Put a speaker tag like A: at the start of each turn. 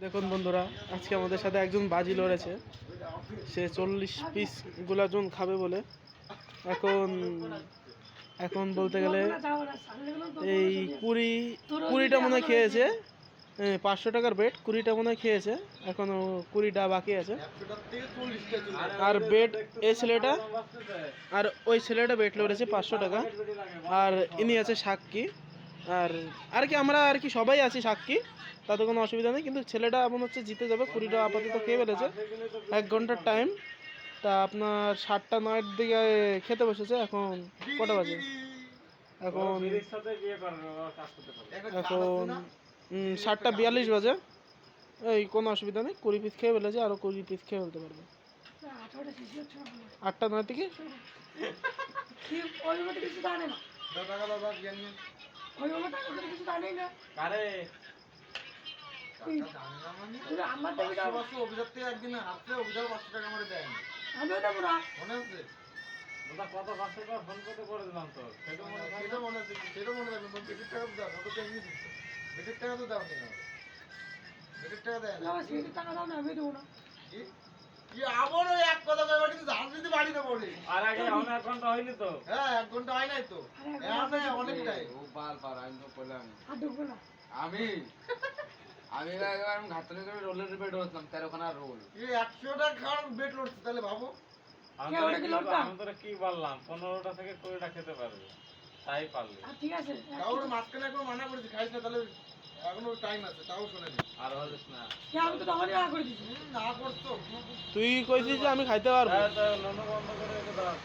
A: দেখুন বন্ধুরা, আজকে আমাদের সাথে একজন বাজি লড়েছে। সে 40 পিস গোলাপজামুন খাবে বলে এখন এখন বলতে গেলে এই কুড়িটা মনে হয় খেয়েছে। 500 টাকার বেড 20টা মনে হয় খেয়েছে, এখনো 20টা বাকি আছে। আর বেড এই ছেলেটা আর ওই ছেলেটা বেড লড়েছে 500 টাকা। আর ইনি আছে সাক্ষী। আর কি আমরা আর কি সবাই আছি সাক্ষী, তাতে কোনো অসুবিধা নেই। কিন্তু ছেলেটা মনে হচ্ছে জিতে যাবে, 20টা আপাতত খেয়ে ফেলেছে। 1 ঘন্টার টাইম। তা আপনার 7টা 9 দিকে খেতে বসেছে। এখন কটা বাজে? এখন 7টা 42 বাজে। এই কোনো অসুবিধা নেই, 20 পিস খেয়ে ফেলেছে, আরও 20 পিস খেয়ে ফেলতে পারবে। 8টা 9 থেকে
B: আমি আমি ঘাতলে করে রোলের বেড হচ্ছিলাম 13খানা রোল 100টা খাওয়ার বেড লড়ছে। তাহলে ভাবো আমি তোরা কি বললাম, 15টা থেকে 20টা খেতে পারবে, তাই পারলে। ঠিক আছে, তাও মাঝখানে একবার মানা করেছি খাইস না, তাহলে এখনো টাইম আছে, তাও শুনেনি। আর হলিস না, আমি তো তখনই না করে দিছি। না করছো তুই
A: কইছিস যে আমি খাইতে পারবো।
B: বন্ধ করে রেখে দাও।